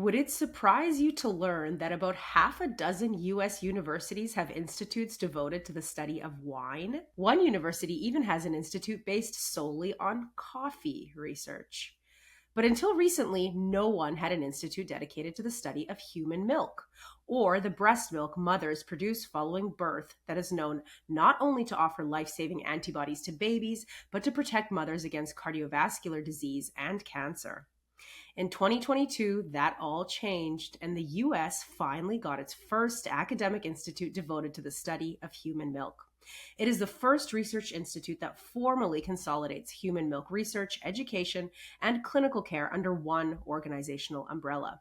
Would it surprise you to learn that about half a dozen US universities have institutes devoted to the study of wine? One university even has an institute based solely on coffee research. But until recently, no one had an institute dedicated to the study of human milk, or the breast milk mothers produce following birth that is known not only to offer life saving antibodies to babies, but to protect mothers against cardiovascular disease and cancer. In 2022, that all changed, and the US finally got its first academic institute devoted to the study of human milk. It is the first research institute that formally consolidates human milk research, education, and clinical care under one organizational umbrella.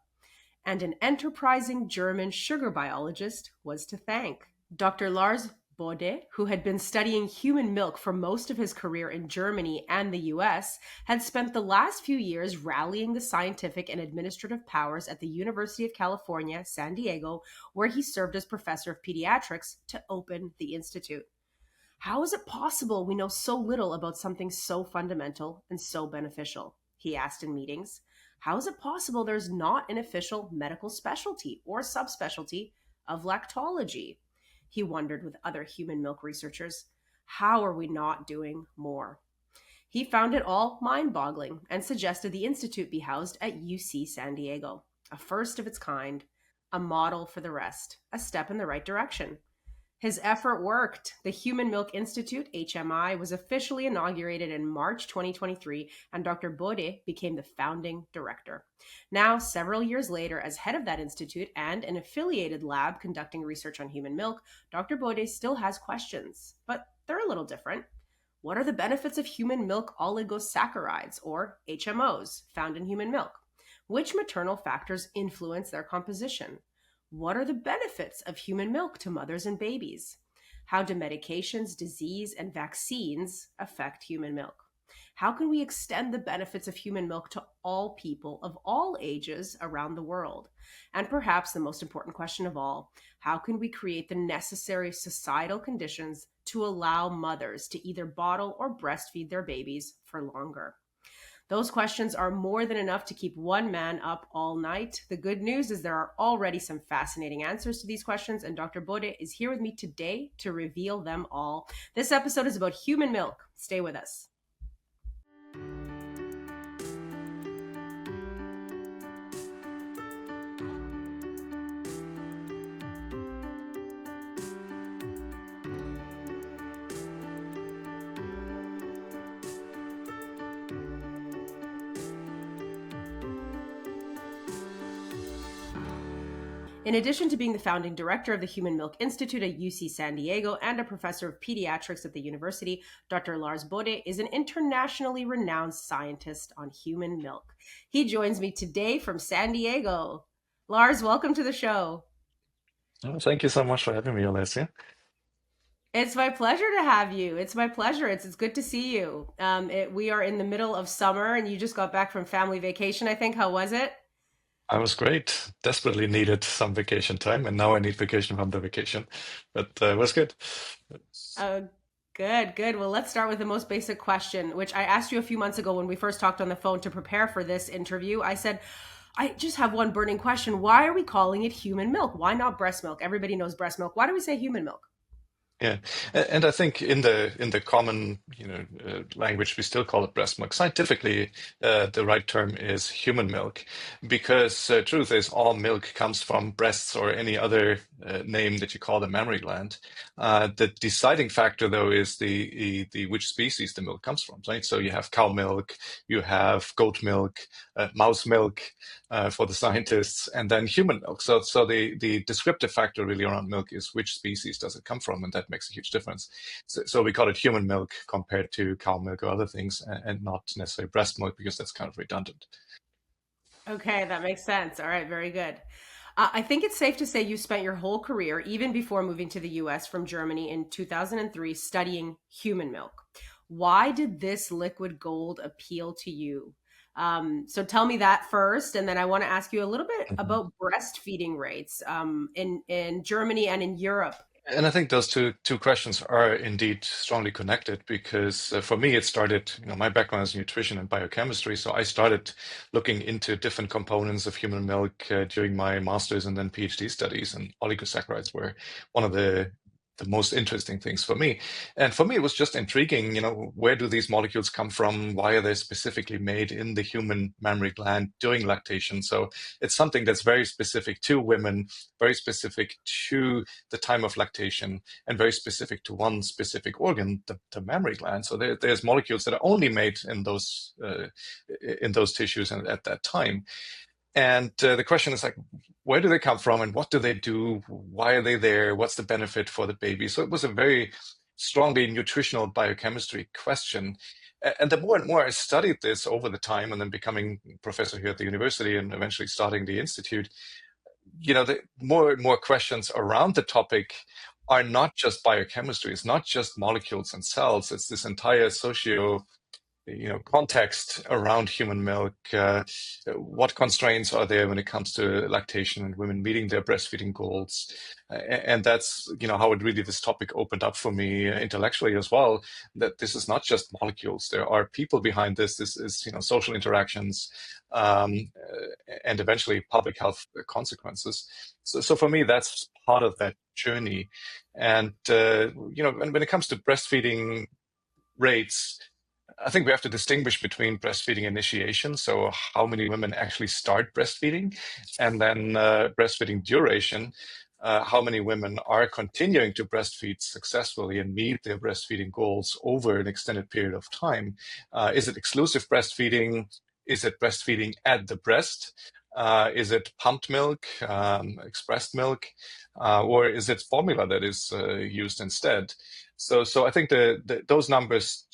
And an enterprising German sugar biologist was to thank. Dr. Lars Bode, who had been studying human milk for most of his career in Germany and the US, had spent the last few years rallying the scientific and administrative powers at the University of California, San Diego, where he served as professor of pediatrics, to open the institute. How is it possible we know so little about something so fundamental and so beneficial? He asked in meetings. How is it possible there's not an official medical specialty or subspecialty of lactology? He wondered with other human milk researchers. How are we not doing more? He found it all mind boggling and suggested the institute be housed at UC San Diego, a first of its kind, a model for the rest, a step in the right direction. His effort worked. The Human Milk Institute, HMI, was officially inaugurated in March 2023, and Dr. Bode became the founding director. Now, several years later, as head of that institute and an affiliated lab conducting research on human milk, Dr. Bode still has questions, but they're a little different. What are the benefits of human milk oligosaccharides, or HMOs, found in human milk? Which maternal factors influence their composition? What are the benefits of human milk to mothers and babies? How do medications, disease, and vaccines affect human milk? How can we extend the benefits of human milk to all people of all ages around the world? And perhaps the most important question of all, how can we create the necessary societal conditions to allow mothers to either bottle or breastfeed their babies for longer? Those questions are more than enough to keep one man up all night. The good news is there are already some fascinating answers to these questions, and Dr. Bode is here with me today to reveal them all. This episode is about human milk. Stay with us. In addition to being the founding director of the Human Milk Institute at UC San Diego and a professor of pediatrics at the university, Dr. Lars Bode is an internationally renowned scientist on human milk. He joins me today from San Diego. Lars, welcome to the show. Oh, thank you so much for having me, Alessia. It's my pleasure to have you. It's my pleasure. It's good to see you. We are in the middle of summer, and you just got back from family vacation, I think. How was it? I was great. Desperately needed some vacation time, and now I need vacation from the vacation. But it was good. Uh, Good, good. Well, let's start with the most basic question, which I asked you a few months ago when we first talked on the phone to prepare for this interview. I said, I just have one burning question. Why are we calling it human milk? Why not breast milk? Everybody knows breast milk. Why do we say human milk? Yeah, and I think in the common language we still call it breast milk. Scientifically, the right term is human milk, because truth is all milk comes from breasts or any other name that you call the mammary gland. The deciding factor though is the which species the milk comes from, right? So you have cow milk, you have goat milk, mouse milk for the scientists, and then human milk. So the descriptive factor really around milk is which species does it come from, and that makes a huge difference. So we call it human milk compared to cow milk or other things, and not necessarily breast milk because that's kind of redundant. Okay, that makes sense. All right, very good. I think it's safe to say you spent your whole career, even before moving to the US from Germany in 2003, studying human milk. Why did this liquid gold appeal to you? So tell me that first, and then I want to ask you a little bit Mhm. about breastfeeding rates in Germany and in Europe. And I think those two questions are indeed strongly connected because for me it started, my background is nutrition and biochemistry, so I started looking into different components of human milk during my master's and then PhD studies, and oligosaccharides were one of the most interesting things for me. And for me, it was just intriguing, where do these molecules come from? Why are they specifically made in the human mammary gland during lactation? So it's something that's very specific to women, very specific to the time of lactation, and very specific to one specific organ, the mammary gland. So there's molecules that are only made in those tissues and at that time. And the question is like, where do they come from and what do they do? Why are they there? What's the benefit for the baby? So it was a very strongly nutritional biochemistry question. And the more and more I studied this over the time and then becoming professor here at the university and eventually starting the institute, the more and more questions around the topic are not just biochemistry. It's not just molecules and cells. It's this entire socio context around human milk. What constraints are there when it comes to lactation and women meeting their breastfeeding goals? And that's how it really this topic opened up for me intellectually as well. That this is not just molecules. There are people behind this. This is social interactions and eventually public health consequences. So for me, that's part of that journey. And when it comes to breastfeeding rates, I think we have to distinguish between breastfeeding initiation, so how many women actually start breastfeeding, and then breastfeeding duration, how many women are continuing to breastfeed successfully and meet their breastfeeding goals over an extended period of time. Is it exclusive breastfeeding? Is it breastfeeding at the breast? Is it pumped milk, expressed milk, or is it formula that is used instead? So I think those numbers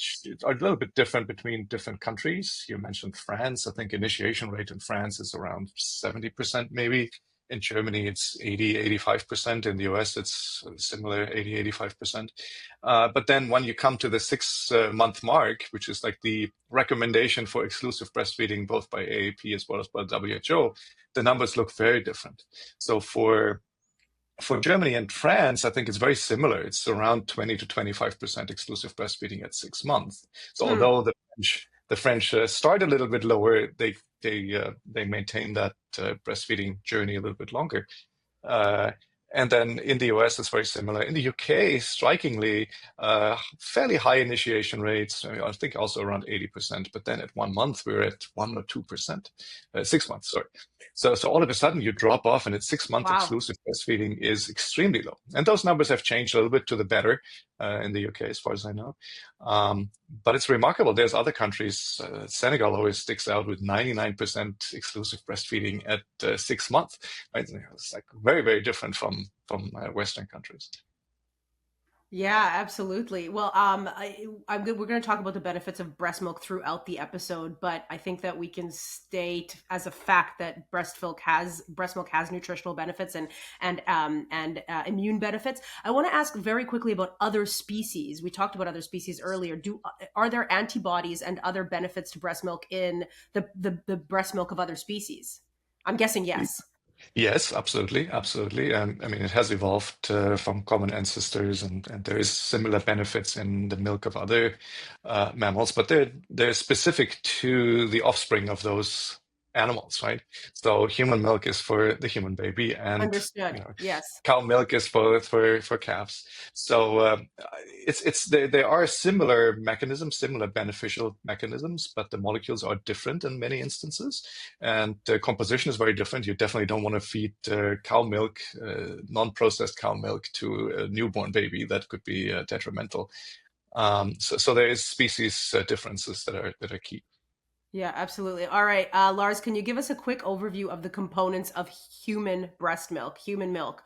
are a little bit different between different countries. You mentioned France. I think initiation rate in France is around 70% maybe. In Germany, it's 80, 85%. In the US, it's similar, 80, 85%. But then when you come to the 6 month mark, which is like the recommendation for exclusive breastfeeding, both by AAP as well as by WHO, the numbers look very different. So for Germany and France, I think it's very similar. It's around 20 to 25% exclusive breastfeeding at 6 months. So Hmm. although the French start a little bit lower, they maintain that breastfeeding journey a little bit longer. Uh, and then in the US, it's very similar. In the UK, strikingly, fairly high initiation rates. I think also around 80%. But then at 1 month, we're at 1 or 2%. 6 months, sorry. So all of a sudden you drop off, and at 6 month Wow. exclusive breastfeeding is extremely low. And those numbers have changed a little bit to the better in the UK, as far as I know. But it's remarkable. There's other countries. Senegal always sticks out with 99% exclusive breastfeeding at 6 months. Right? It's like very, very different from Western countries. Yeah, absolutely. Well, I'm good. We're going to talk about the benefits of breast milk throughout the episode, but I think that we can state as a fact that breast milk has nutritional benefits and immune benefits. I want to ask very quickly about other species. We talked about other species earlier. Are there antibodies and other benefits to breast milk in the breast milk of other species? I'm guessing yes. Yes, absolutely, absolutely. I mean, it has evolved from common ancestors, and there is similar benefits in the milk of other mammals, but they're specific to the offspring of those animals, right? So human milk is for the human baby, and Understood. you know, Yes. cow milk is for calves. So there are similar mechanisms, similar beneficial mechanisms, but the molecules are different in many instances, and the composition is very different. You definitely don't want to feed cow milk, non-processed cow milk, to a newborn baby. That could be detrimental. So there is species differences that are key. Yeah, absolutely. All right, Lars, can you give us a quick overview of the components of human breast milk, human milk?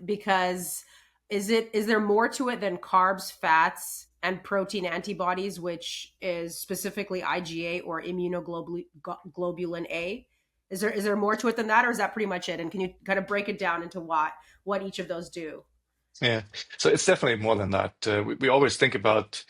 Because is there more to it than carbs, fats, and protein antibodies, which is specifically IgA or immunoglobulin A? Is there more to it than that, or is that pretty much it? And can you kind of break it down into what each of those do? Yeah, so it's definitely more than that. We always think about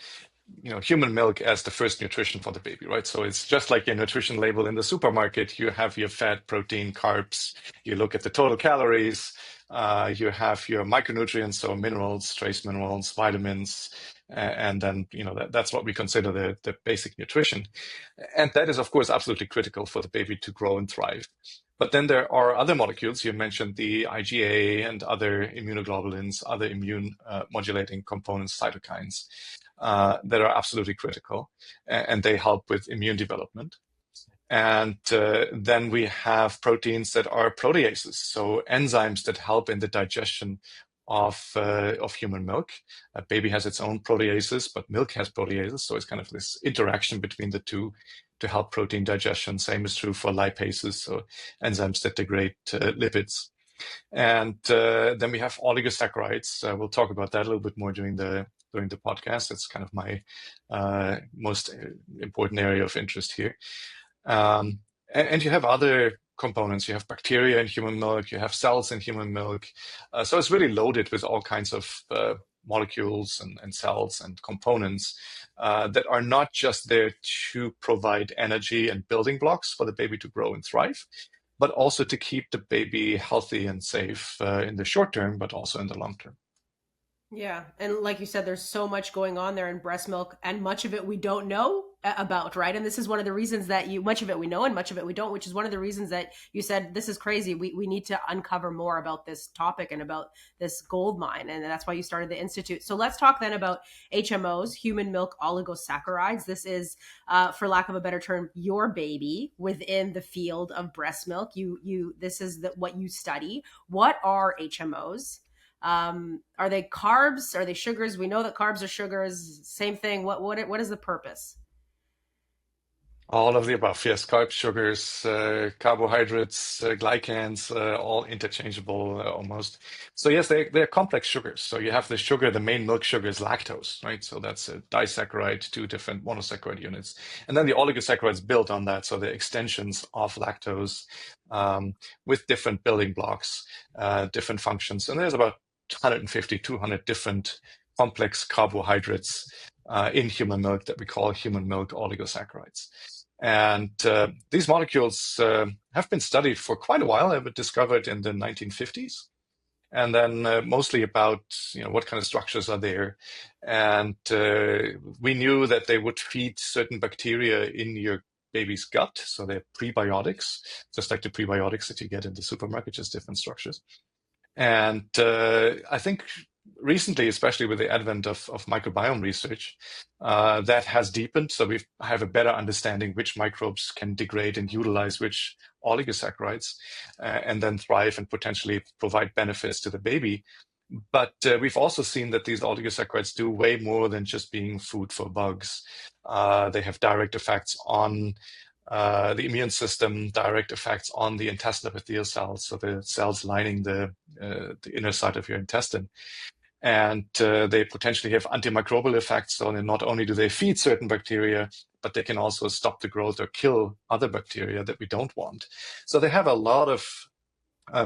human milk as the first nutrition for the baby, right? So it's just like your nutrition label in the supermarket. You have your fat, protein, carbs. You look at the total calories. You have your micronutrients, so minerals, trace minerals, vitamins, and then that's what we consider the basic nutrition. And that is, of course, absolutely critical for the baby to grow and thrive. But then there are other molecules. You mentioned the IgA and other immunoglobulins, other immune modulating components, cytokines, that are absolutely critical, and they help with immune development. And then we have proteins that are proteases, so enzymes that help in the digestion of human milk. A baby has its own proteases, but milk has proteases, so it's kind of this interaction between the two to help protein digestion. Same is true for lipases, so enzymes that degrade lipids. And then we have oligosaccharides. We'll talk about that a little bit more during the podcast. It's kind of my most important area of interest here. And you have other components. You have bacteria in human milk. You have cells in human milk. So it's really loaded with all kinds of molecules and cells and components that are not just there to provide energy and building blocks for the baby to grow and thrive, but also to keep the baby healthy and safe in the short term, but also in the long term. Yeah. And like you said, there's so much going on there in breast milk, and much of it we don't know about, right? And this is one of the reasons that much of it we know and much of it we don't, which is one of the reasons that you said, this is crazy. We need to uncover more about this topic and about this gold mine. And that's why you started the Institute. So let's talk then about HMOs, human milk oligosaccharides. This is, for lack of a better term, your baby within the field of breast milk. This is what you study. What are HMOs? Are they carbs? Are they sugars? We know that carbs are sugars. Same thing. What is the purpose? All of the above, yes. Carbs, sugars, carbohydrates, glycans, all interchangeable almost. So yes, they're complex sugars. So you have the sugar, the main milk sugar is lactose, right? So that's a disaccharide, two different monosaccharide units. And then the oligosaccharides built on that. So the extensions of lactose with different building blocks, different functions. And there's about 150, 200 different complex carbohydrates in human milk that we call human milk oligosaccharides. And these molecules have been studied for quite a while. They were discovered in the 1950s. And then mostly about what kind of structures are there. And we knew that they would feed certain bacteria in your baby's gut. So they're prebiotics, just like the prebiotics that you get in the supermarket, just different structures. And I think recently, especially with the advent of microbiome research, that has deepened. So we have a better understanding which microbes can degrade and utilize which oligosaccharides and then thrive and potentially provide benefits to the baby. But we've also seen that these oligosaccharides do way more than just being food for bugs. They have direct effects on the immune system, direct effects on the intestinal epithelial cells, so the cells lining the inner side of your intestine. And they potentially have antimicrobial effects. So not only do they feed certain bacteria, but they can also stop the growth or kill other bacteria that we don't want. So they have a lot of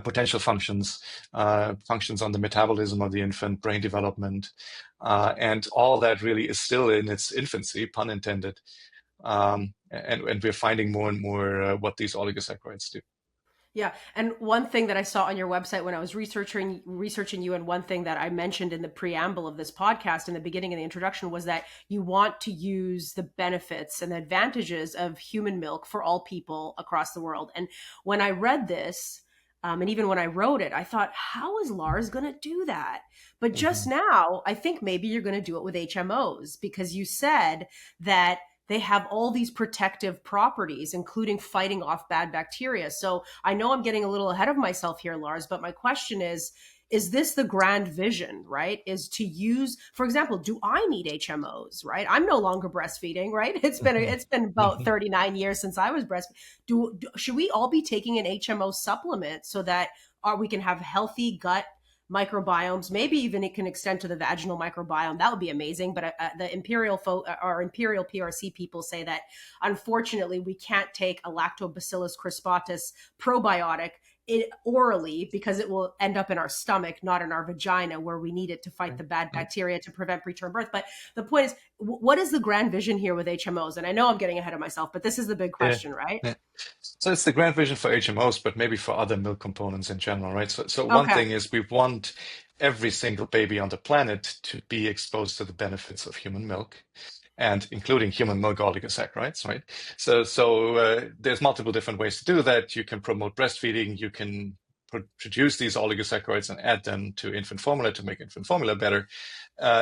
potential functions on the metabolism of the infant, brain development, and all that really is still in its infancy, pun intended. And we're finding more and more what these oligosaccharides do. Yeah, and one thing that I saw on your website when I was researching you, and one thing that I mentioned in the preamble of this podcast in the beginning of the introduction, was that you want to use the benefits and the advantages of human milk for all people across the world. And when I read this, and even when I wrote it, I thought, how is Lars going to do that? But just now, I think maybe you're going to do it with HMOs, because you said that they have all these protective properties, including fighting off bad bacteria. So I know I'm getting a little ahead of myself here, Lars, but my question is this the grand vision, right? Is to use, for example, do I need HMOs, right? I'm no longer breastfeeding, right? It's been about 39 years since I was breastfeeding. Should we all be taking an HMO supplement so that we can have healthy gut microbiomes? Maybe even it can extend to the vaginal microbiome. That would be amazing. But the Imperial PRC people say that unfortunately we can't take a Lactobacillus crispatus probiotic it orally because it will end up in our stomach, not in our vagina, where we need it to fight the bad bacteria to prevent preterm birth. But the point is, what is the grand vision here with HMOs? And I know I'm getting ahead of myself, but this is the big Yeah. question, right? Yeah. So it's the grand vision for HMOs, but maybe for other milk components in general, right? So one Okay. thing is we want every single baby on the planet to be exposed to the benefits of human milk, and including human milk oligosaccharides, right? So there's multiple different ways to do that. You can promote breastfeeding. You can produce these oligosaccharides and add them to infant formula to make infant formula better.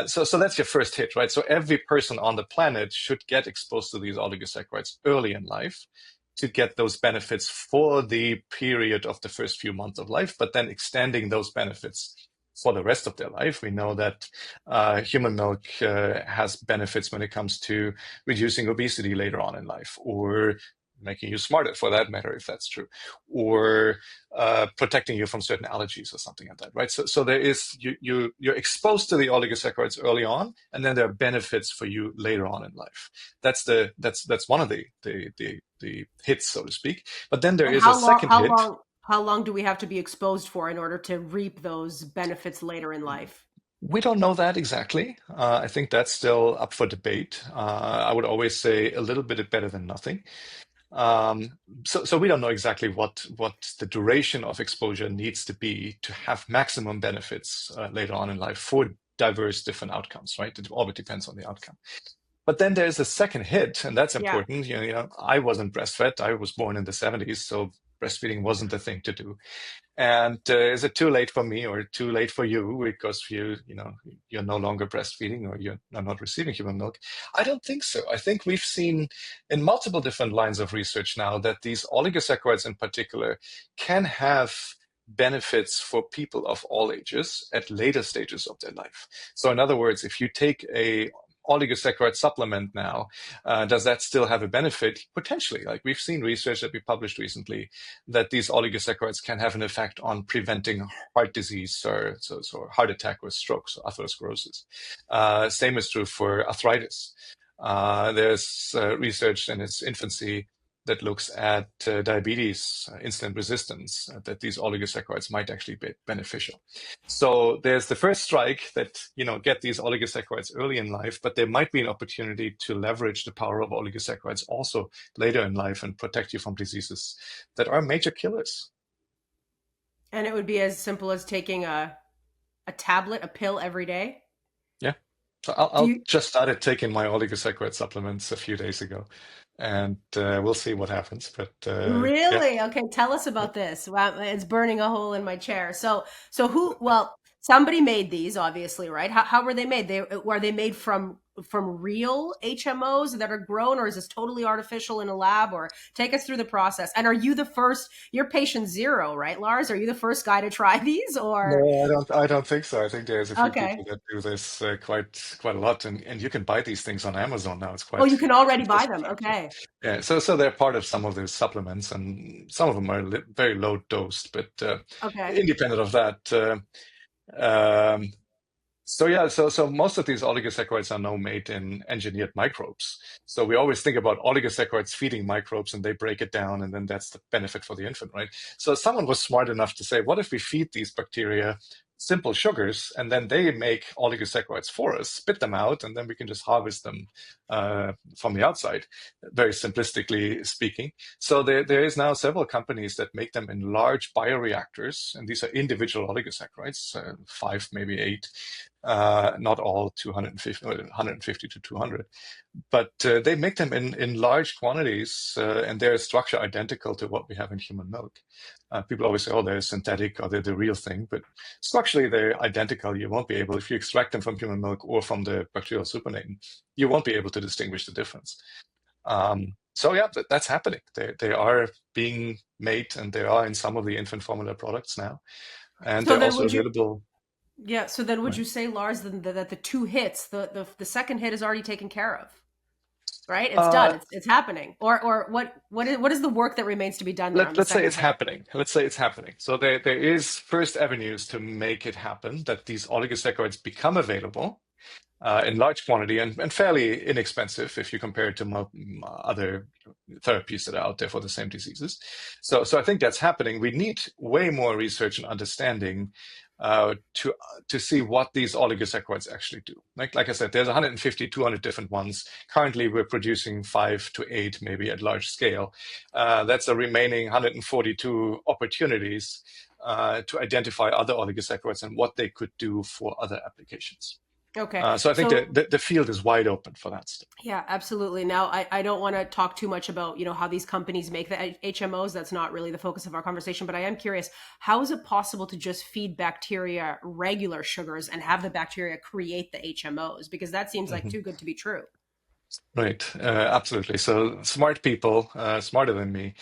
So that's your first hit, right? So every person on the planet should get exposed to these oligosaccharides early in life to get those benefits for the period of the first few months of life, but then extending those benefits for the rest of their life. We know that human milk has benefits when it comes to reducing obesity later on in life, or making you smarter, for that matter, if that's true, or protecting you from certain allergies or something like that, right? So there is you're exposed to the oligosaccharides early on, and then there are benefits for you later on in life. That's one of the hits, so to speak. But then there And is a second hit. how long do we have to be exposed for in order to reap those benefits later in life? We don't know that exactly. I think that's still up for debate. I would always say a little bit better than nothing. So we don't know exactly what the duration of exposure needs to be to have maximum benefits later on in life for diverse different outcomes, right? It all depends on the outcome. But then there's a second hit, and that's Yeah. important. I wasn't breastfed. I was born in the 70s, so breastfeeding wasn't the thing to do. And is it too late for me or too late for you because you're no longer breastfeeding or you're not receiving human milk? I don't think so. I think we've seen in multiple different lines of research now that these oligosaccharides in particular can have benefits for people of all ages at later stages of their life. So in other words, if you take a oligosaccharide supplement now, does that still have a benefit? Potentially. Like we've seen research that we published recently that these oligosaccharides can have an effect on preventing heart disease or heart attack or strokes or atherosclerosis. Same is true for arthritis. There's research in its infancy that looks at diabetes, insulin resistance, that these oligosaccharides might actually be beneficial. So there's the first strike that, get these oligosaccharides early in life, but there might be an opportunity to leverage the power of oligosaccharides also later in life and protect you from diseases that are major killers. And it would be as simple as taking a tablet, a pill every day. Yeah. So Do I'll you just started taking my oligosaccharide supplements a few days ago, and we'll see what happens. But yeah. really? Okay, tell us about this. Wow, it's burning a hole in my chair. So who? Well, somebody made these, obviously, right? How were they made? Were they made from real HMOs that are grown, or is this totally artificial in a lab? Or take us through the process. And are you the first? You're patient zero, right, Lars? Are you the first guy to try these, or No, I don't. I don't think so. I think there's a few people okay? that do this quite a lot, and you can buy these things on Amazon now. It's Oh, quite you can already buy efficient, them. actually. Okay, Yeah. So they're part of some of the supplements, and some of them are very low dosed. But okay. independent of that, um, so yeah, so most of these oligosaccharides are now made in engineered microbes. So we always think about oligosaccharides feeding microbes and they break it down and then that's the benefit for the infant, right? So someone was smart enough to say, what if we feed these bacteria simple sugars and then they make oligosaccharides for us, spit them out, and then we can just harvest them from the outside, very simplistically speaking. So there is now several companies that make them in large bioreactors, and these are individual oligosaccharides, 5, maybe 8, not all 150 to 200, but they make them in large quantities, and they're structure identical to what we have in human milk. People always say, oh, they're synthetic or they're the real thing, but structurally they're identical. You won't be able, if you extract them from human milk or from the bacterial supernatant, you won't be able to distinguish the difference. So yeah, that's happening. They are being made, and they are in some of the infant formula products now, and So they're then, also would you? available. Yeah. So then, would Right. you say, Lars, that the two hits, the second hit is already taken care of? Right? It's done. Uh, It's happening. Or what is the work that remains to be done there on the let's say second it's hit? happening. Let's say it's happening. So there is first avenues to make it happen, that these oligosaccharides become available. in large quantity and fairly inexpensive if you compare it to other therapies that are out there for the same diseases. So I think that's happening. We need way more research and understanding to see what these oligosaccharides actually do. Like I said, there's 150, 200 different ones. Currently, we're producing 5 to 8, maybe at large scale. That's a remaining 142 opportunities to identify other oligosaccharides and what they could do for other applications. Okay. So I think So the field is wide open for that stuff. yeah, absolutely. Now, I don't want to talk too much about, how these companies make the HMOs. That's not really the focus of our conversation, but I am curious, how is it possible to just feed bacteria regular sugars and have the bacteria create the HMOs? Because that seems like Mhm. too good to be true. Right, absolutely. So smart people, smarter than me,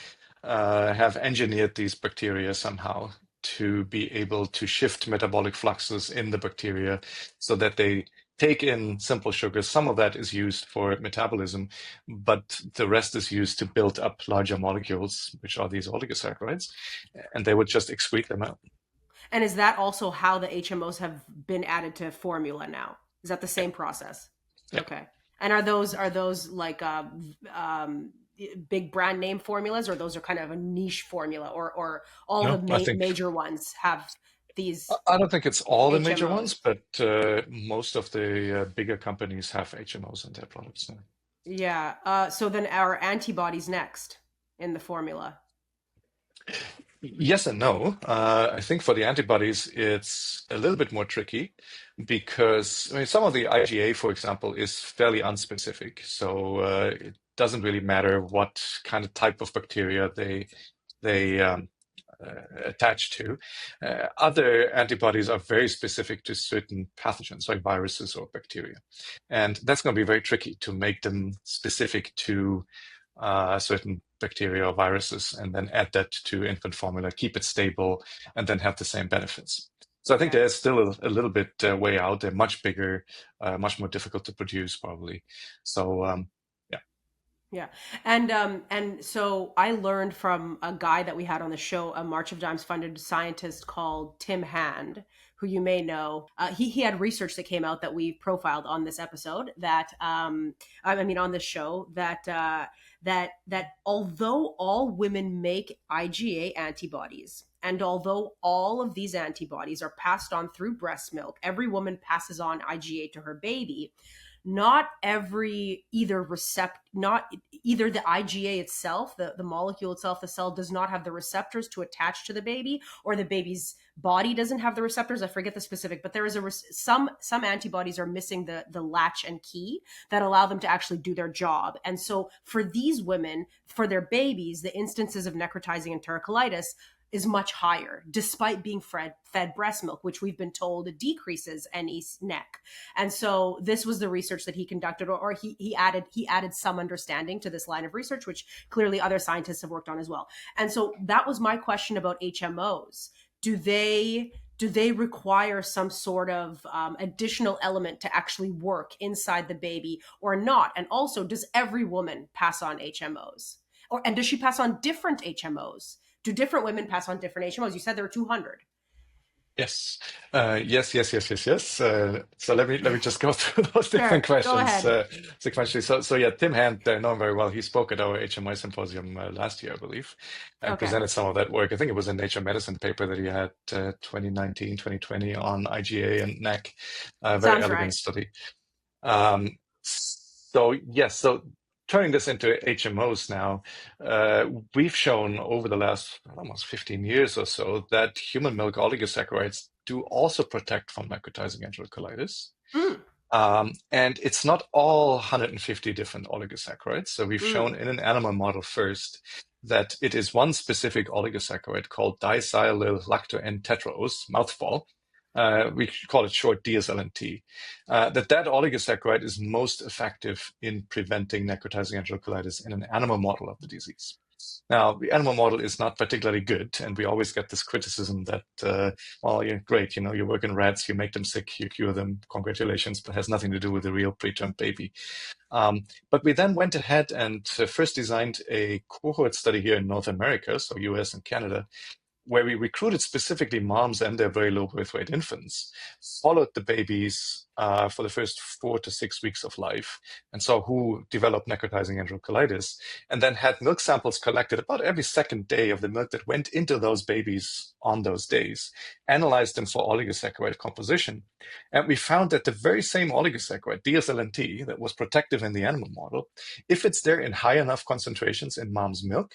have engineered these bacteria somehow to be able to shift metabolic fluxes in the bacteria so that they take in simple sugars. Some of that is used for metabolism, but the rest is used to build up larger molecules, which are these oligosaccharides, and they would just excrete them out. And is that also how the HMOs have been added to formula now? Is that the Yeah, same process? yeah. Okay. And are those like big brand name formulas, or those are kind of a niche formula, or all the No, I think major ones have these I don't think it's all the major ones, HMOs? but most of the bigger companies have HMOs in their products now. Yeah. So then our antibodies next in the formula. Yes and no. I think for the antibodies, it's a little bit more tricky because I mean, some of the IgA, for example, is fairly unspecific. So it doesn't really matter what kind of type of bacteria they attach to. Other antibodies are very specific to certain pathogens, like viruses or bacteria, and that's going to be very tricky to make them specific to certain bacteria or viruses, and then add that to infant formula, keep it stable, and then have the same benefits. So I think Okay. there's still a little bit way out. They're much bigger, much more difficult to produce, probably. So yeah. Yeah. And so I learned from a guy that we had on the show, a March of Dimes funded scientist called Tim Hand, who you may know. He had research that came out that we profiled on this episode that I mean on this show that although all women make IgA antibodies, and although all of these antibodies are passed on through breast milk, every woman passes on IgA to her baby. Not every either not either the IgA itself, the molecule itself, the cell does not have the receptors to attach to the baby, or the baby's body doesn't have the receptors. I forget the specific, but there is some antibodies are missing the latch and key that allow them to actually do their job. And so for these women, for their babies, the instances of necrotizing enterocolitis is much higher, despite being fed breast milk, which we've been told decreases NEC. And so this was the research that he conducted, or he added some understanding to this line of research, which clearly other scientists have worked on as well. And so that was my question about HMOs. Do they require some sort of additional element to actually work inside the baby or not? And also, does every woman pass on HMOs? And does she pass on different HMOs? Do different women pass on different HMOs? You said there were 200. Yes, yes. So let me just go through those different Sure, go questions ahead. sequentially. So yeah, Tim Hand, I know him very well. He spoke at our HMI symposium last year, I believe, and Okay, presented some of that work. I think it was a Nature Medicine paper that he had 2019, 2020 on IgA and NEC. Very sounds elegant right. study. So yes, so turning this into HMOs now, we've shown over the last almost 15 years or so that human milk oligosaccharides do also protect from necrotizing enterocolitis. Mm, And it's not all 150 different oligosaccharides. So we've shown mm, in an animal model first that it is one specific oligosaccharide called disiallyl lacto-N tetraose, mouthful. We call it short DSLNT. That oligosaccharide is most effective in preventing necrotizing enterocolitis in an animal model of the disease. Now, the animal model is not particularly good, and we always get this criticism that, well, you're great, you work in rats, you make them sick, you cure them, congratulations, but it has nothing to do with the real preterm baby. But we then went ahead and first designed a cohort study here in North America, so US and Canada, where we recruited specifically moms and their very low birth weight infants, followed the babies for the first 4 to 6 weeks of life, and saw who developed necrotizing enterocolitis, and then had milk samples collected about every second day of the milk that went into those babies on those days, analyzed them for oligosaccharide composition, and we found that the very same oligosaccharide, DSLNT, that was protective in the animal model, if it's there in high enough concentrations in mom's milk,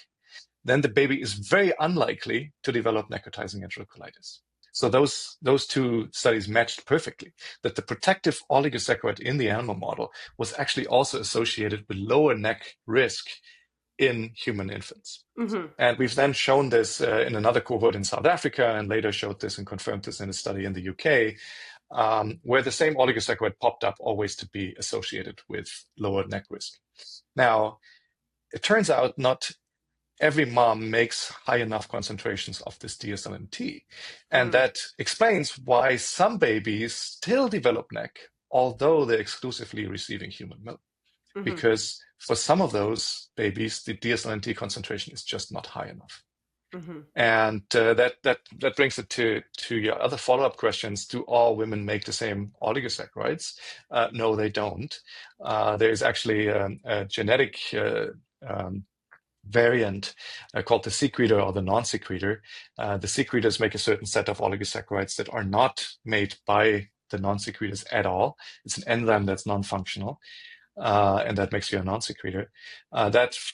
then the baby is very unlikely to develop necrotizing enterocolitis. So those two studies matched perfectly, that the protective oligosaccharide in the animal model was actually also associated with lower neck risk in human infants. Mm-hmm. And we've then shown this in another cohort in South Africa, and later showed this and confirmed this in a study in the UK, where the same oligosaccharide popped up always to be associated with lower neck risk. Now, it turns out not every mom makes high enough concentrations of this DSLNT. And that explains why some babies still develop neck, although they're exclusively receiving human milk. Because for some of those babies, the DSLNT concentration is just not high enough. And that brings it to your other follow-up questions. Do all women make the same oligosaccharides? No, they don't. There's actually a genetic variant called the secretor or the non-secretor. The secretors make a certain set of oligosaccharides that are not made by the non-secretors at all. It's an enzyme that's non-functional, and that makes you a non-secretor.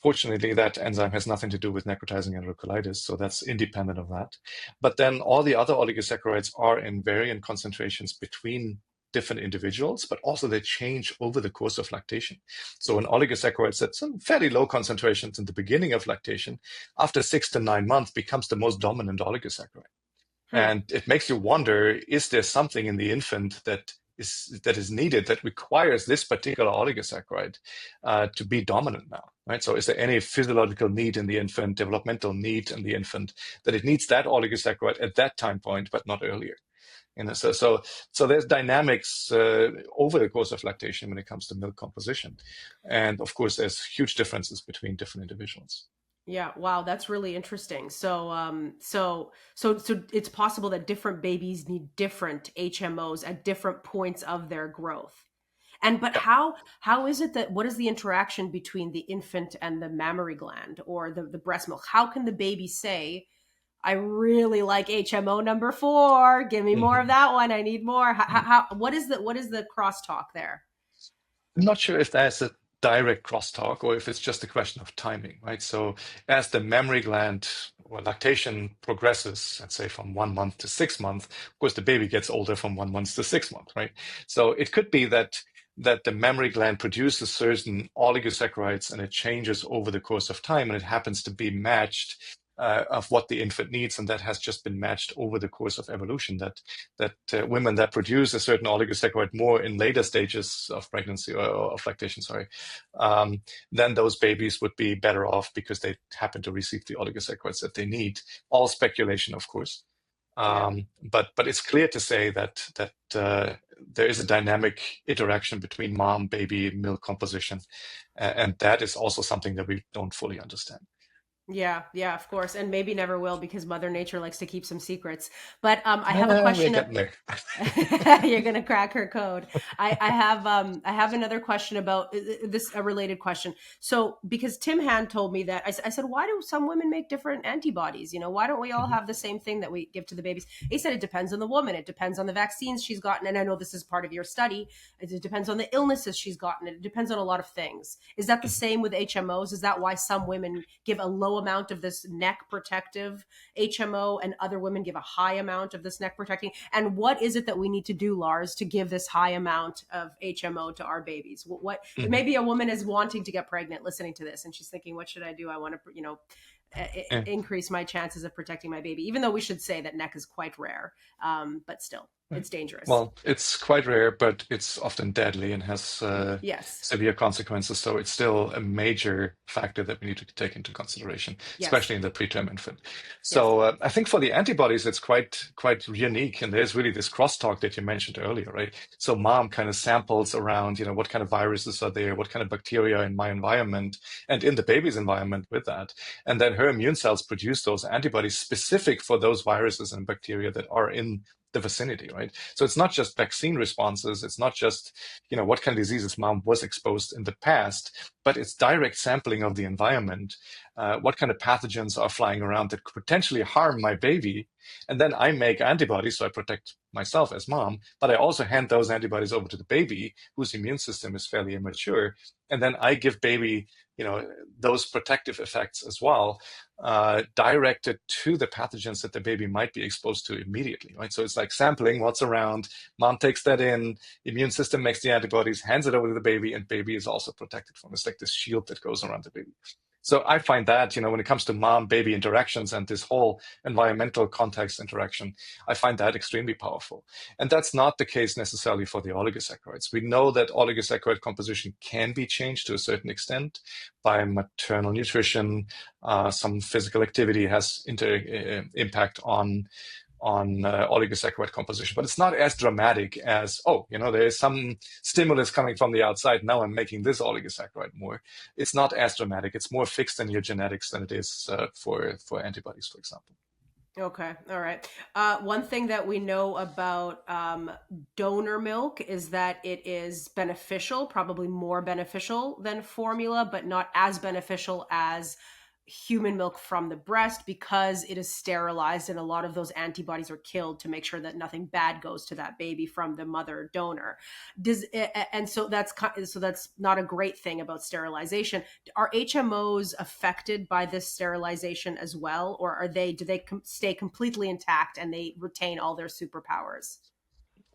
Fortunately, that enzyme has nothing to do with necrotizing enterocolitis, so that's independent of that. But then all the other oligosaccharides are in varying concentrations between different individuals, but also they change over the course of lactation. So an oligosaccharide that's some fairly low concentrations in the beginning of lactation, after 6 to 9 months becomes the most dominant oligosaccharide. And it makes you wonder, is there something in the infant that is needed that requires this particular oligosaccharide to be dominant now, right? So is there any physiological need in the infant, developmental need in the infant, that it needs that oligosaccharide at that time point, but not earlier? So there's dynamics over the course of lactation when it comes to milk composition, and of course there's huge differences between different individuals. Yeah, wow, that's really interesting. So it's possible that different babies need different HMOs at different points of their growth. But Yeah. how is it that what is the interaction between the infant and the mammary gland or the breast milk? How can the baby say, I really like HMO number 4. Give me more of Mhm. that one. I need more. What is the crosstalk there? I'm not sure if there's a direct crosstalk or if it's just a question of timing, right? So as the mammary gland or lactation progresses, let's say from 1 month to 6 months, of course the baby gets older from 1 month to 6 months, right? So it could be that the mammary gland produces certain oligosaccharides and it changes over the course of time, and it happens to be matched of what the infant needs, and that has just been matched over the course of evolution. That women that produce a certain oligosaccharide more in later stages of pregnancy or of lactation, then those babies would be better off because they happen to receive the oligosaccharides that they need. All speculation, of course. Yeah. But it's clear to say that there is a dynamic interaction between mom, baby, milk composition, and that is also something that we don't fully understand. Yeah, yeah, of course, and maybe never will because Mother Nature likes to keep some secrets. But I have a We're question. getting there. You're gonna crack her code. I have another question about this, a related question. So because Tim Hand told me that I said, why do some women make different antibodies? Why don't we all Mhm. have the same thing that we give to the babies? He said it depends on the woman. It depends on the vaccines she's gotten, and I know this is part of your study. It depends on the illnesses she's gotten. It depends on a lot of things. Is that the same with HMOs? Is that why some women give a low amount of this neck protective HMO and other women give a high amount of this neck protecting? And what is it that we need to do, Lars, to give this high amount of HMO to our babies? What Mhm. maybe a woman is wanting to get pregnant listening to this and she's thinking, what should I do? I want to, Yeah. increase my chances of protecting my baby, even though we should say that neck is quite rare, but still. It's dangerous. Well, it's quite rare, but it's often deadly and has Yes. severe consequences. So it's still a major factor that we need to take into consideration, Yes. especially in the preterm infant. Yes. So I think for the antibodies, it's quite unique. And there's really this crosstalk that you mentioned earlier, right? So mom kind of samples around, what kind of viruses are there, what kind of bacteria in my environment and in the baby's environment with that. And then her immune cells produce those antibodies specific for those viruses and bacteria that are in the vicinity, right? So it's not just vaccine responses. It's not just, what kind of diseases mom was exposed in the past, but it's direct sampling of the environment. What kind of pathogens are flying around that could potentially harm my baby? And then I make antibodies, so I protect myself as mom, but I also hand those antibodies over to the baby whose immune system is fairly immature. And then I give baby, those protective effects as well, directed to the pathogens that the baby might be exposed to immediately, right? So it's like sampling what's around. Mom takes that in, immune system makes the antibodies, hands it over to the baby, and baby is also protected from it. It's like this shield that goes around the baby. So I find that, when it comes to mom-baby interactions and this whole environmental context interaction, I find that extremely powerful. And that's not the case necessarily for the oligosaccharides. We know that oligosaccharide composition can be changed to a certain extent by maternal nutrition. Some physical activity has impact on oligosaccharide composition, but it's not as dramatic as, there is some stimulus coming from the outside. Now I'm making this oligosaccharide more. It's not as dramatic. It's more fixed in your genetics than it is for antibodies, for example. Okay. All right. One thing that we know about donor milk is that it is beneficial, probably more beneficial than formula, but not as beneficial as human milk from the breast because it is sterilized and a lot of those antibodies are killed to make sure that nothing bad goes to that baby from the mother donor. And so that's not a great thing about sterilization. Are HMOs affected by this sterilization as well, or do they stay completely intact and they retain all their superpowers?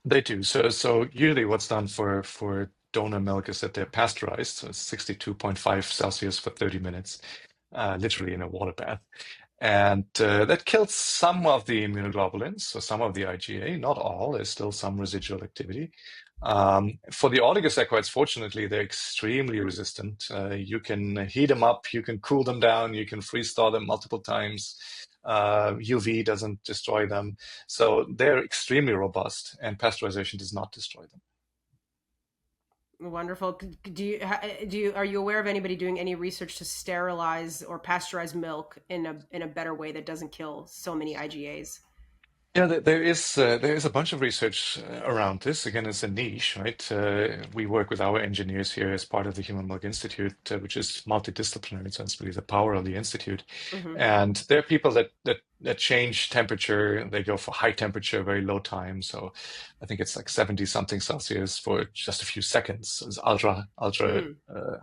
They do. So usually what's done for donor milk is that they're pasteurized, so it's 62.5 Celsius for 30 minutes, literally in a water bath. And that kills some of the immunoglobulins, so some of the IgA, not all. There's still some residual activity. For the oligosaccharides, fortunately, they're extremely resistant. You can heat them up, you can cool them down, you can freeze thaw them multiple times. UV doesn't destroy them. So they're extremely robust, and pasteurization does not destroy them. Wonderful. Are you aware of anybody doing any research to sterilize or pasteurize milk in a better way that doesn't kill so many IgAs? Yeah, there is a bunch of research around this. Again, it's a niche, right? We work with our engineers here as part of the Human Milk Institute, which is multidisciplinary. So that's really the power of the institute. Hmm. And there are people that change temperature. They go for high temperature, very low time. So I think it's like 70 something Celsius for just a few seconds. So it's ultra Mm.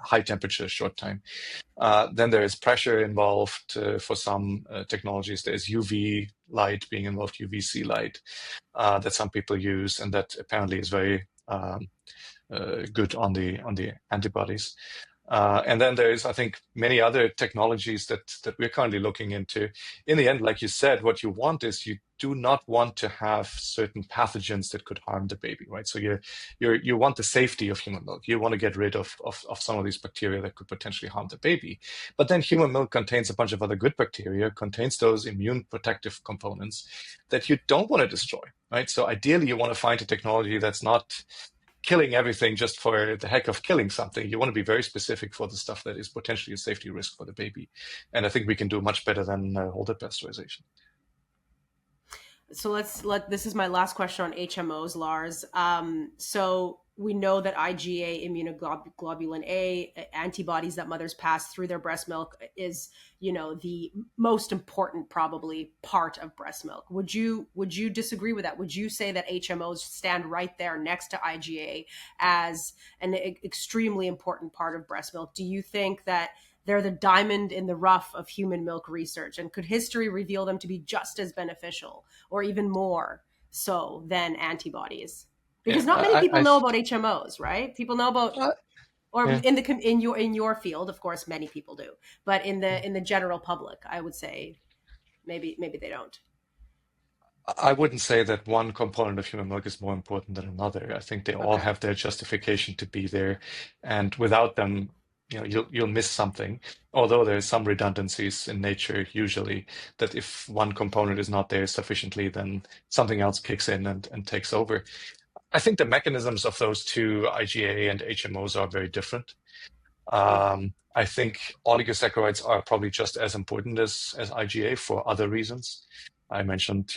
high temperature, short time. Then there is pressure involved for some technologies. There's UV light being involved, UVC light that some people use, and that apparently is very good on the antibodies. And then there's, I think, many other technologies that we're currently looking into. In the end, like you said, what you want is you do not want to have certain pathogens that could harm the baby, right? So you want the safety of human milk. You want to get rid of some of these bacteria that could potentially harm the baby. But then human milk contains a bunch of other good bacteria, contains those immune protective components that you don't want to destroy, right? So ideally, you want to find a technology that's not killing everything just for the heck of killing something. You want to be very specific for the stuff that is potentially a safety risk for the baby. And I think we can do much better than whole pasteurization. So this is my last question on HMOs, Lars. So we know that IgA, immunoglobulin A, antibodies that mothers pass through their breast milk is, the most important probably part of breast milk. Would you disagree with that? Would you say that HMOs stand right there next to IgA as an extremely important part of breast milk? Do you think that they're the diamond in the rough of human milk research? And could history reveal them to be just as beneficial or even more so than antibodies? Because Yeah, not many people know about HMOs, right? People know about, I, or yeah. in your field, of course, many people do, but in the general public, I would say maybe they don't. I wouldn't say that one component of human milk is more important than another. I think they all Okay. have their justification to be there, and without them, you'll miss something. Although there's some redundancies in nature usually, that if one component is not there sufficiently, then something else kicks in and takes over. I think the mechanisms of those two, IgA and HMOs, are very different. Mm. I think oligosaccharides are probably just as important as IgA for other reasons. I mentioned,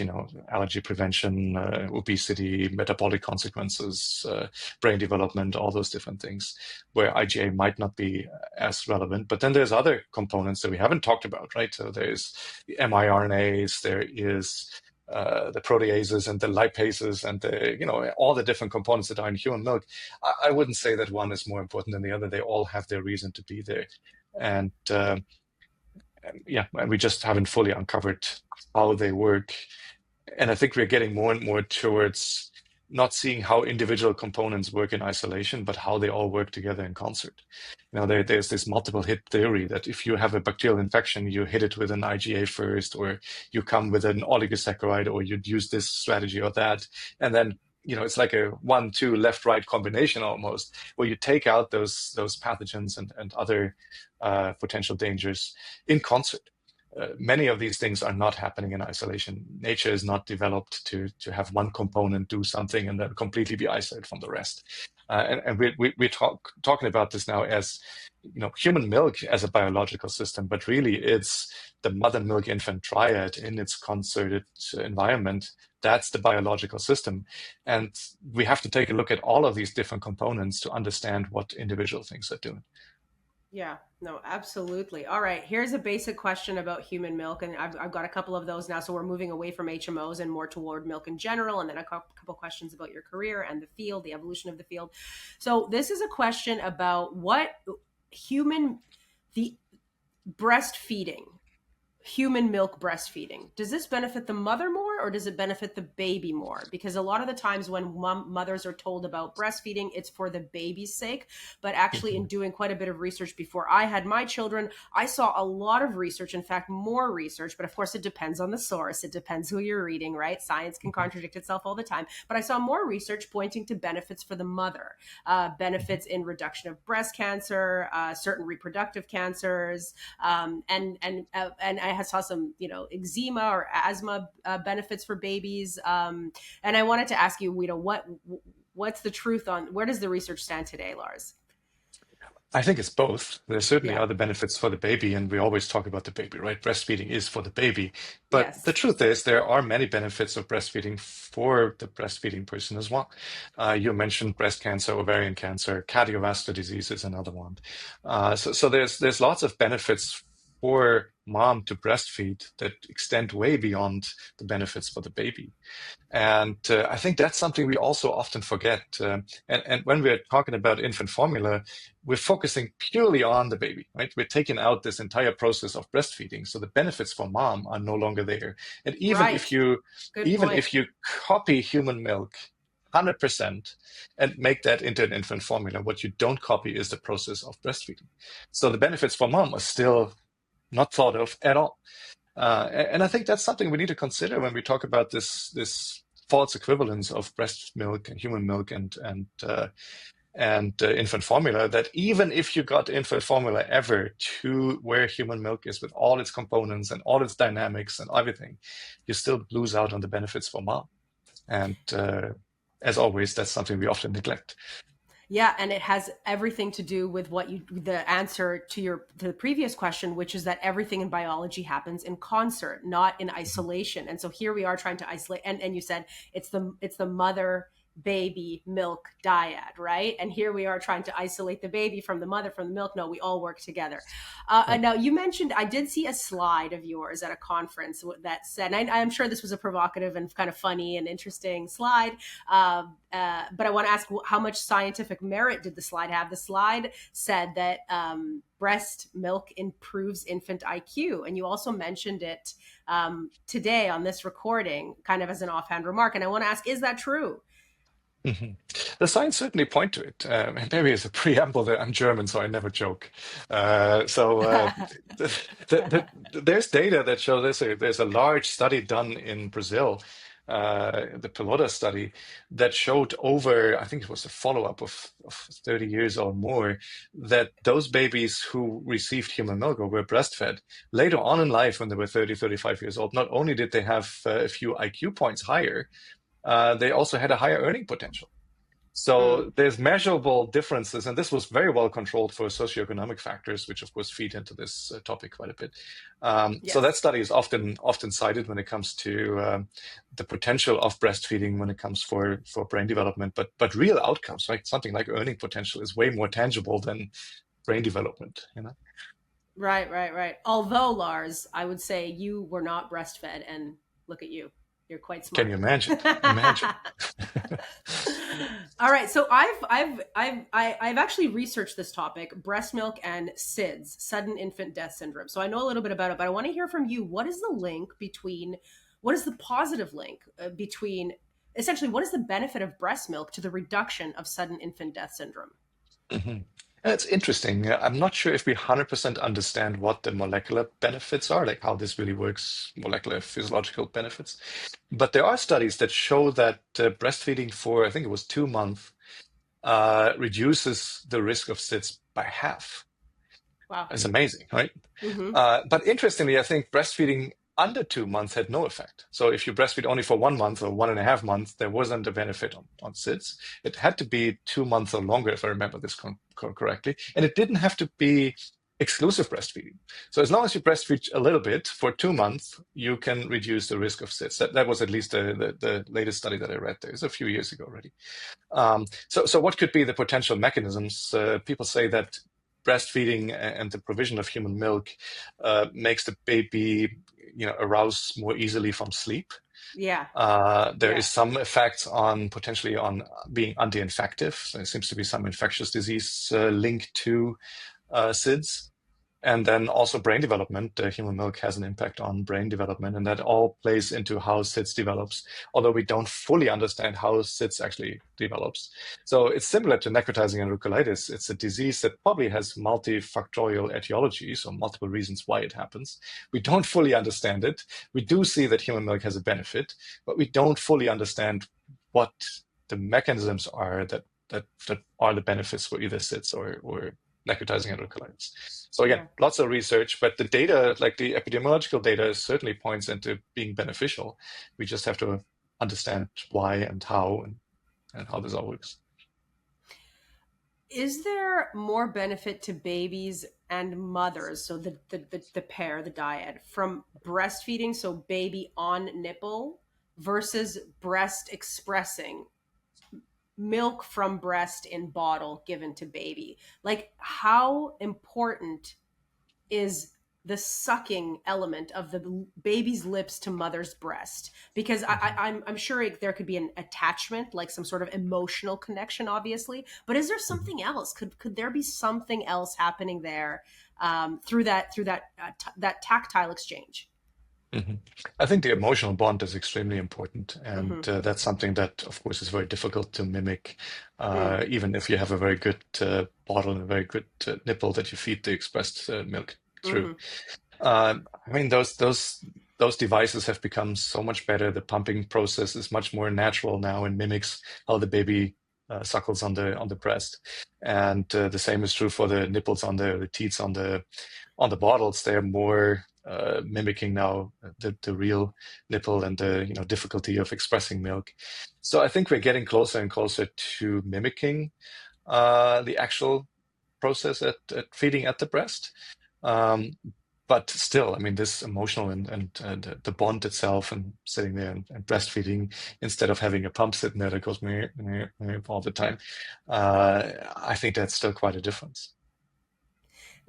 allergy prevention, obesity, metabolic consequences, brain development, all those different things, where IgA might not be as relevant. But then there's other components that we haven't talked about, right? So there's the mRNAs, there is the proteases and the lipases and all the different components that are in human milk. I wouldn't say that one is more important than the other. They all have their reason to be there, and yeah, and we just haven't fully uncovered how they work. And I think we're getting more and more towards not seeing how individual components work in isolation, but how they all work together in concert. There's this multiple hit theory that if you have a bacterial infection, you hit it with an IgA first, or you come with an oligosaccharide, or you'd use this strategy or that. And then, it's like a 1-2 left-right combination almost, where you take out those pathogens and other potential dangers in concert. Many of these things are not happening in isolation. Nature is not developed to have one component do something and then completely be isolated from the rest. And we're talking about this now as human milk as a biological system, but really it's the mother milk infant triad in its concerted environment. That's the biological system. And we have to take a look at all of these different components to understand what individual things are doing. Yeah, no, absolutely. All right, here's a basic question about human milk, and I've got a couple of those now. So we're moving away from HMOs and more toward milk in general, and then a couple questions about your career and the field, the evolution of the field. So this is a question about what human, the breastfeeding, human milk breastfeeding, does this benefit the mother more or does it benefit the baby more? Because a lot of the times when mothers are told about breastfeeding, it's for the baby's sake. But actually, in Mhm. doing quite a bit of research before I had my children, I saw a lot of research, in fact more research, but of course it depends on the source, it depends who you're reading, right? Science can Mhm. contradict itself all the time. But I saw more research pointing to benefits for the mother, Mhm. benefits in reduction of breast cancer, certain reproductive cancers, and I saw some eczema or asthma benefits for babies. And I wanted to ask you, what's the truth on where does the research stand today, Lars? I think it's both. There certainly Yeah. are the benefits for the baby, and we always talk about the baby, right? Breastfeeding is for the baby. But the Yes. truth is, there are many benefits of breastfeeding for the breastfeeding person as well. You mentioned breast cancer, ovarian cancer, cardiovascular disease is another one. So there's lots of benefits for mom to breastfeed that extend way beyond the benefits for the baby. And I think that's something we also often forget. And when we're talking about infant formula, we're focusing purely on the baby, right? We're taking out this entire process of breastfeeding. So the benefits for mom are no longer there. And even Right. if you Good even point. if you copy human milk 100% and make that into an infant formula, what you don't copy is the process of breastfeeding. So the benefits for mom are still not thought of at all. And I think that's something we need to consider when we talk about this false equivalence of breast milk and human milk and infant formula. That even if you got infant formula ever to where human milk is with all its components and all its dynamics and everything, you still lose out on the benefits for mom. And as always, that's something we often neglect. Yeah, and it has everything to do with the answer to the previous question, which is that everything in biology happens in concert, not in Mhm. isolation. And so here we are trying to isolate, and you said it's the mother baby milk dyad, right? And here we are trying to isolate the baby from the mother from the milk. No, we all work together. Right. And now you mentioned I did see a slide of yours at a conference that said, and I'm sure this was a provocative and kind of funny and interesting slide. But I want to ask, how much scientific merit did the slide have? The slide said that breast milk improves infant IQ, and you also mentioned it today on this recording, kind of as an offhand remark. And I want to ask, is that true? Mhm. The signs certainly point to it. And maybe as a preamble that I'm German, so I never joke. So the, there's data that shows there's a large study done in Brazil the Pelota study that showed over, I think it was a follow-up of 30 years or more, that those babies who received human milk or were breastfed later on in life, when they were 30, 35 years old, not only did they have a few IQ points higher, they also had a higher earning potential. Mm, So there's measurable differences, and this was very well controlled for socioeconomic factors, which of course feed into this topic quite a bit. So that yes. study is often cited when it comes to the potential of breastfeeding when it comes for brain development. But real outcomes, right? Something like earning potential is way more tangible than brain development. You know? Right, right, right. Although, Lars, I would say you were not breastfed, and look at you. You're quite Can smart. you imagine? Imagine. All right, so I've actually researched this topic, breast milk and SIDS, sudden infant death syndrome. So I know a little bit about it, but I want to hear from you. What is the link between, what is the positive link between, essentially, what is the benefit of breast milk to the reduction of sudden infant death syndrome? Mhm. It's interesting. I'm not sure if we 100% understand what the molecular benefits are, like how this really works, molecular physiological benefits. But there are studies that show that breastfeeding for, I think it was 2 months, reduces the risk of SIDS by half. Wow. It's amazing, right? Mm-hmm. But interestingly, I think breastfeeding under 2 months had no effect. So if you breastfeed only for 1 month or 1.5 months, there wasn't a benefit on SIDS. It had to be 2 months or longer, if I remember this correctly. And it didn't have to be exclusive breastfeeding. So as long as you breastfeed a little bit for 2 months, you can reduce the risk of SIDS. That was at least the latest study that I read there. It's a few years ago already. So what could be the potential mechanisms? People say that breastfeeding and the provision of human milk makes the baby, arouse more easily from sleep. Yeah. There is Yeah. some effects on potentially on being anti-infective. So there seems to be some infectious disease linked to SIDS. And then also brain development. Human milk has an impact on brain development, and that all plays into how SIDS develops, although we don't fully understand how SIDS actually develops. So it's similar to necrotizing enterocolitis. It's a disease that probably has multifactorial etiology, so multiple reasons why it happens. We don't fully understand it. We do see that human milk has a benefit, but we don't fully understand what the mechanisms are that are the benefits for either SIDS or necrotizing enterocolitis. So again, Yeah. lots of research, but the data, like the epidemiological data, certainly points into being beneficial. We just have to understand why and how this all works. Is there more benefit to babies and mothers, so the pair, the dyad, from breastfeeding, so baby on nipple, versus breast expressing milk from breast in bottle given to baby? Like, how important is the sucking element of the baby's lips to mother's breast? Because Mhm. I'm sure there could be an attachment, like some sort of emotional connection, obviously. But is there Mhm. something else? Could there be something else happening there, that tactile exchange? Mhm. I think the emotional bond is extremely important, and Mm-hmm. that's something that, of course, is very difficult to mimic, Mm, even if you have a very good bottle and a very good nipple that you feed the expressed milk through. mm-hmm. I mean, those devices have become so much better. The pumping process is much more natural now and mimics how the baby suckles on the breast. And the same is true for the nipples the teats on the bottles. They're more mimicking now the real nipple and the difficulty of expressing milk. So I think we're getting closer and closer to mimicking the actual process at feeding at the breast. Um, but still, I mean, this emotional and the bond itself and sitting there and breastfeeding instead of having a pump sitting there that goes meh, meh, meh all the time, I think that's still quite a difference.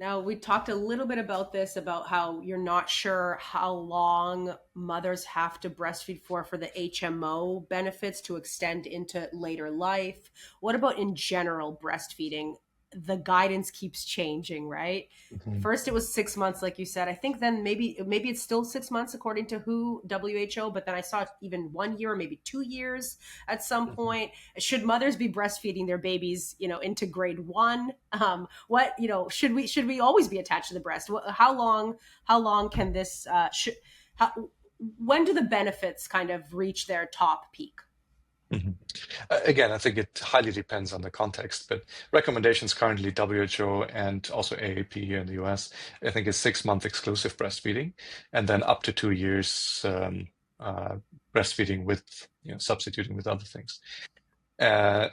Now, we talked a little bit about this, about how you're not sure how long mothers have to breastfeed for the HMO benefits to extend into later life. What about in general breastfeeding? The guidance keeps changing, right? Mhm, First it was 6 months, like you said. I think then maybe it's still 6 months according to WHO, but then I saw even 1 year, maybe 2 years at some mhm. point. Should mothers be breastfeeding their babies, into grade one? What, should we always be attached to the breast? How long can this, how, when do the benefits kind of reach their top peak? Mhm. Again, I think it highly depends on the context, but recommendations currently WHO and also AAP here in the US, I think is 6 month exclusive breastfeeding, and then up to 2 years uh, breastfeeding with substituting with other things. Uh,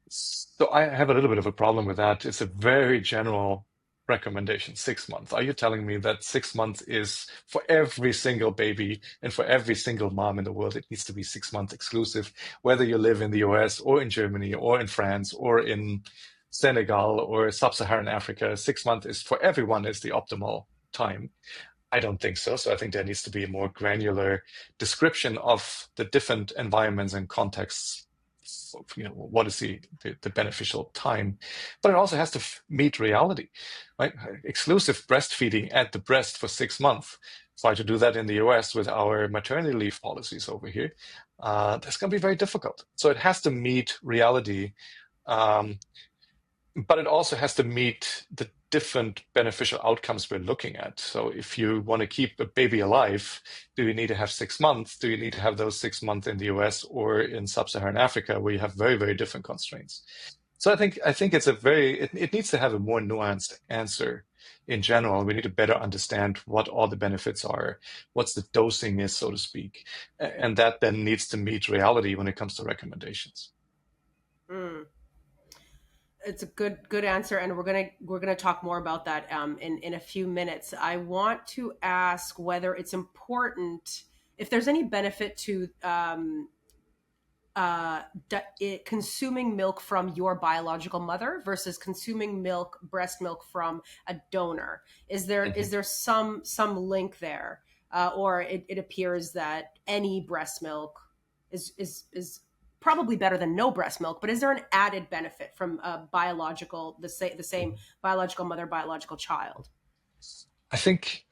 so I have a little bit of a problem with that. It's a very general recommendation, 6 months. Are you telling me that 6 months is for every single baby and for every single mom in the world? It needs to be 6 months exclusive, whether you live in the US or in Germany or in France or in Senegal or sub-Saharan Africa. 6 months is for everyone is the optimal time. I don't think so. So I think there needs to be a more granular description of the different environments and contexts. What is the beneficial time, but it also has to meet reality, right? Exclusive breastfeeding at the breast for 6 months. Try to do that in the US with our maternity leave policies over here. That's going to be very difficult. So it has to meet reality. Um, but it also has to meet the different beneficial outcomes we're looking at. So if you want to keep a baby alive, do you need to have 6 months? Do you need to have those 6 months in the US or in sub-Saharan Africa, where you have very, very different constraints? So I think it needs to have a more nuanced answer in general. We need to better understand what all the benefits are, what's the dosing is, so to speak, and that then needs to meet reality when it comes to recommendations. Mm. It's a good answer, and we're gonna talk more about that in a few minutes. I want to ask whether it's important, if there's any benefit to consuming milk from your biological mother versus consuming breast milk from a donor. Is there some link there, or it appears that any breast milk is probably better than no breast milk, but is there an added benefit from a biological the same biological mother, biological child? I think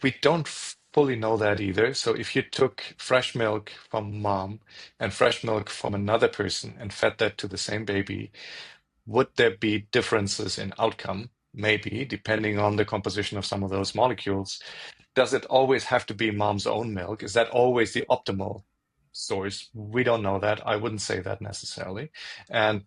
we don't fully know that either. So if you took fresh milk from mom and fresh milk from another person and fed that to the same baby, would there be differences in outcome? Maybe, depending on the composition of some of those molecules. Does it always have to be mom's own milk? Is that always the optimal source? We don't know that. I wouldn't say that necessarily. And,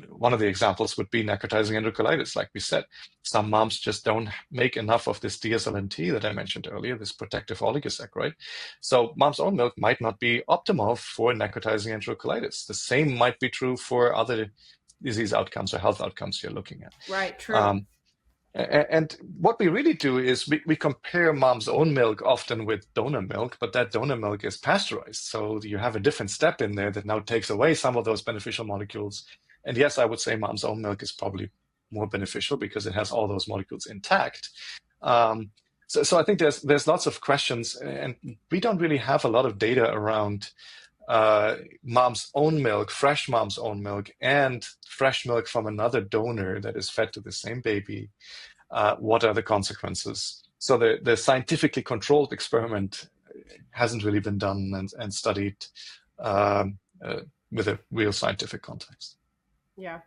one of the examples would be necrotizing enterocolitis, like we said. Some moms just don't make enough of this DSLNT that I mentioned earlier, this protective oligosaccharide. So mom's own milk might not be optimal for necrotizing enterocolitis. The same might be true for other disease outcomes or health outcomes you're looking at. Right, true. Um, and what we really do is we compare mom's own milk often with donor milk, but that donor milk is pasteurized. So you have a different step in there that now takes away some of those beneficial molecules. And yes, I would say mom's own milk is probably more beneficial because it has all those molecules intact. So I think there's lots of questions, and we don't really have a lot of data around mom's own milk, fresh mom's own milk, and fresh milk from another donor that is fed to the same baby. What are the consequences? So the scientifically controlled experiment hasn't really been done and studied um, with a real scientific context. Yeah.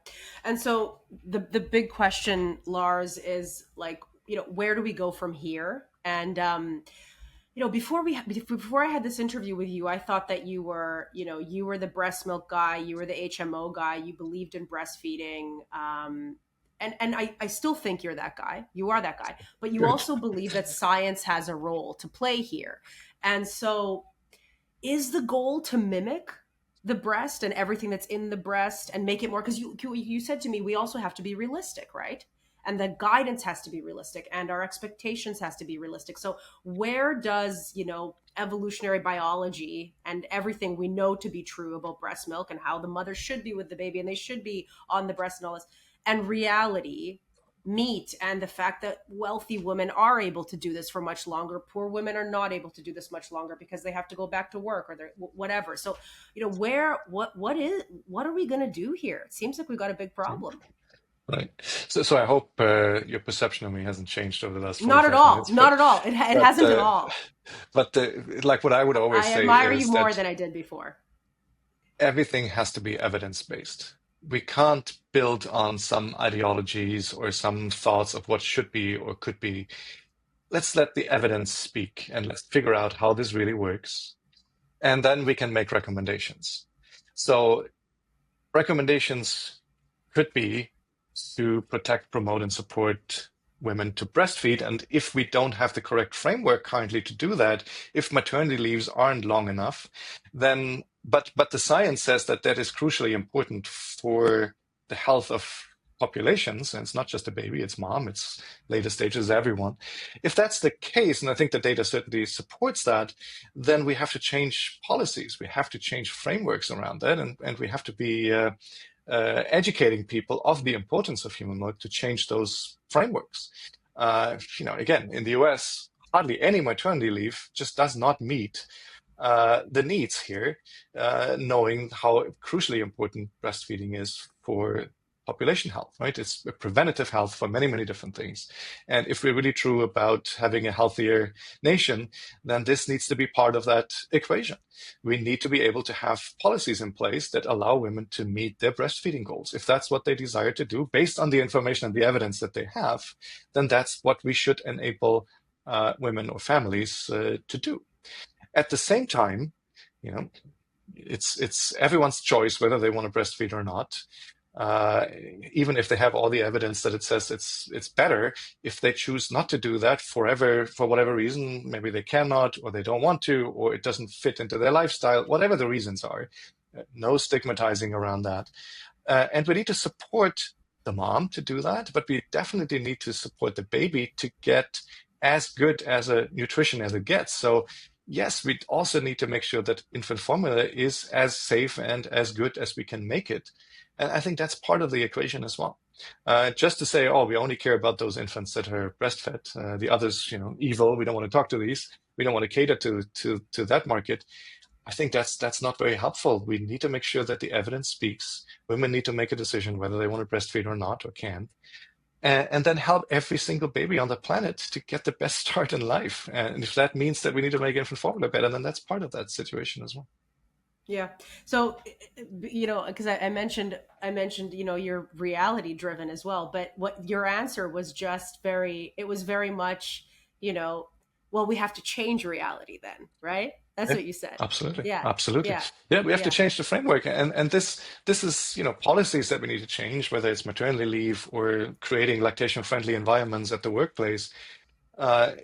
And so the big question, Lars, is like, where do we go from here? And before I had this interview with you, I thought that you were the breast milk guy, you were the HMO guy, you believed in breastfeeding. And I still think you're that guy. You are that guy. But you Good. also believe that science has a role to play here. And so is the goal to mimic the breast and everything that's in the breast and make it more, because you said to me we also have to be realistic, right? And the guidance has to be realistic and our expectations has to be realistic. So where does evolutionary biology and everything we know to be true about breast milk and how the mother should be with the baby and they should be on the breast and all this, and reality meet, and the fact that wealthy women are able to do this for much longer, poor women are not able to do this much longer because they have to go back to work or they're whatever. So what are we going to do here? It seems like we've got a big problem. Right. So I hope your perception of me hasn't changed over the last Not at 45 all, minutes, not at all. It but hasn't at all. but like what I would always I say admire you is more that than I did before. everything has to be evidence-based. We can't build on some ideologies or some thoughts of what should be or could be. let's let the evidence speak and let's figure out how this really works. And then we can make recommendations. So recommendations could be to protect, promote, and support women to breastfeed. And if we don't have the correct framework currently to do that, if maternity leaves aren't long enough, then but the science says that that is crucially important for the health of populations, and it's not just a baby, it's mom, it's later stages, everyone. If that's the case, and I think the data certainly supports that, then we have to change policies. We have to change frameworks around that, and we have to be educating people of the importance of human milk to change those frameworks. Again, in the US, hardly any maternity leave just does not meet the needs here, knowing how crucially important breastfeeding is for population health, right? It's a preventative health for many, many different things. And if we're really true about having a healthier nation, then this needs to be part of that equation. We need to be able to have policies in place that allow women to meet their breastfeeding goals. If that's what they desire to do, based on the information and the evidence that they have, then that's what we should enable women or families to do. At the same time, it's everyone's choice whether they want to breastfeed or not. Even if they have all the evidence that it says it's better, if they choose not to do that forever for whatever reason, maybe they cannot, or they don't want to, or it doesn't fit into their lifestyle, whatever the reasons are, no stigmatizing around that. And we need to support the mom to do that, but we definitely need to support the baby to get as good as a nutrition as it gets. So yes, we also need to make sure that infant formula is as safe and as good as we can make it. And I think that's part of the equation as well. Just to say, oh, we only care about those infants that are breastfed. The others, evil. We don't want to talk to these. We don't want to cater to that market. I think that's not very helpful. We need to make sure that the evidence speaks. Women need to make a decision whether they want to breastfeed or not, or can. And then help every single baby on the planet to get the best start in life. And if that means that we need to make infant formula better, then that's part of that situation as well. Yeah. So, because I mentioned, you're reality driven as well, but what your answer was just it was very much, well, we have to change reality then, right? That's Yeah, what you said. absolutely. Yeah. Absolutely. Yeah. Yeah, we have to Yeah. change the framework. And this is, policies that we need to change, whether it's maternity leave or creating lactation friendly environments at the workplace. Uh,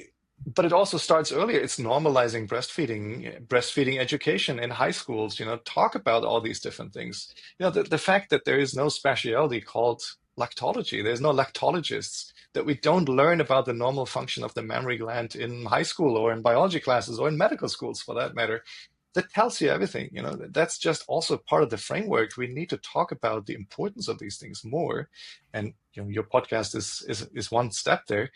but it also starts earlier. It's normalizing breastfeeding education in high schools, talk about all these different things. The fact that there is no specialty called lactology, there's no lactologists, that we don't learn about the normal function of the mammary gland in high school or in biology classes or in medical schools for that matter. That tells you everything. That's just also part of the framework. We need to talk about the importance of these things more. And your podcast is one step there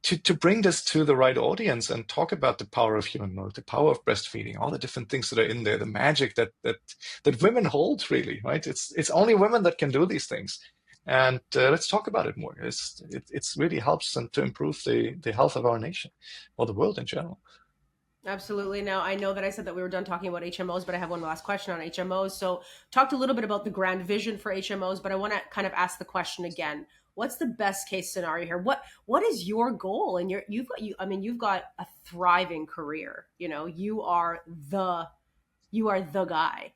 to bring this to the right audience and talk about the power of human milk, the power of breastfeeding, all the different things that are in there, the magic that women hold, really, right? It's only women that can do these things. And let's talk about it more. It's really helps and to improve the health of our nation or the world in general. Absolutely. Now, I know that I said that we were done talking about HMOs, but I have one last question on HMOs. So, talked a little bit about the grand vision for HMOs, but I want to kind of ask the question again. What's the best case scenario here? What is your goal? And you've got a thriving career. You are the guy,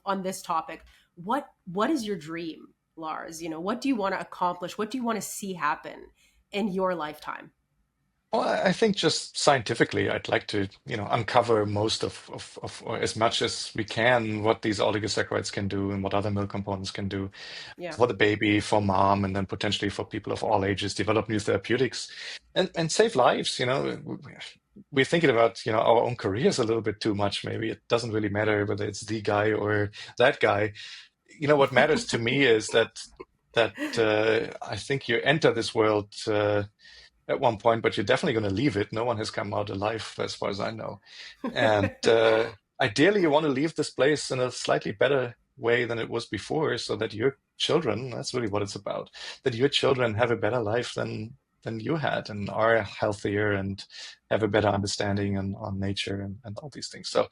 on this topic. What is your dream, Lars? What do you want to accomplish? What do you want to see happen in your lifetime? Well, I think just scientifically, I'd like to, uncover most of or as much as we can what these oligosaccharides can do and what other milk components can do Yeah. for the baby, for mom, and then potentially for people of all ages, develop new therapeutics and save lives. We're thinking about, our own careers a little bit too much. Maybe it doesn't really matter whether it's the guy or that guy. What matters to me is that I think you enter this world at one point, but you're definitely going to leave it. No one has come out alive, as far as I know. And ideally, you want to leave this place in a slightly better way than it was before, so that your children, that's really what it's about, that your children have a better life than you had and are healthier and have a better understanding on nature and all these things. So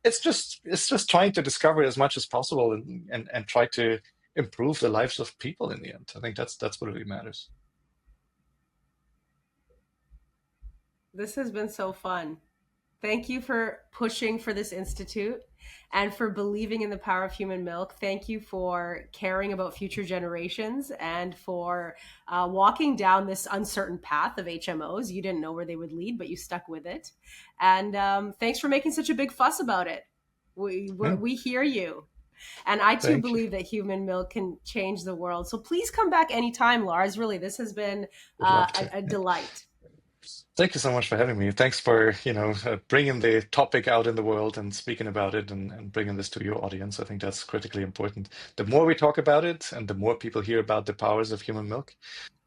it's just trying to discover as much as possible and try to improve the lives of people in the end. I think that's what really matters. This has been so fun. Thank you for pushing for this institute and for believing in the power of human milk. Thank you for caring about future generations and for walking down this uncertain path of HMOs. You didn't know where they would lead, but you stuck with it. And thanks for making such a big fuss about it. Yeah, We hear you. And I too thank you. believe that human milk can change the world. So please come back anytime, Lars. Really, this has been Would love to. a delight. Thank you so much for having me. Thanks for, bringing the topic out in the world and speaking about it and bringing this to your audience. I think that's critically important. The more we talk about it and the more people hear about the powers of human milk,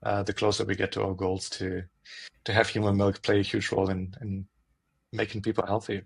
the closer we get to our goals to have human milk play a huge role in making people healthy.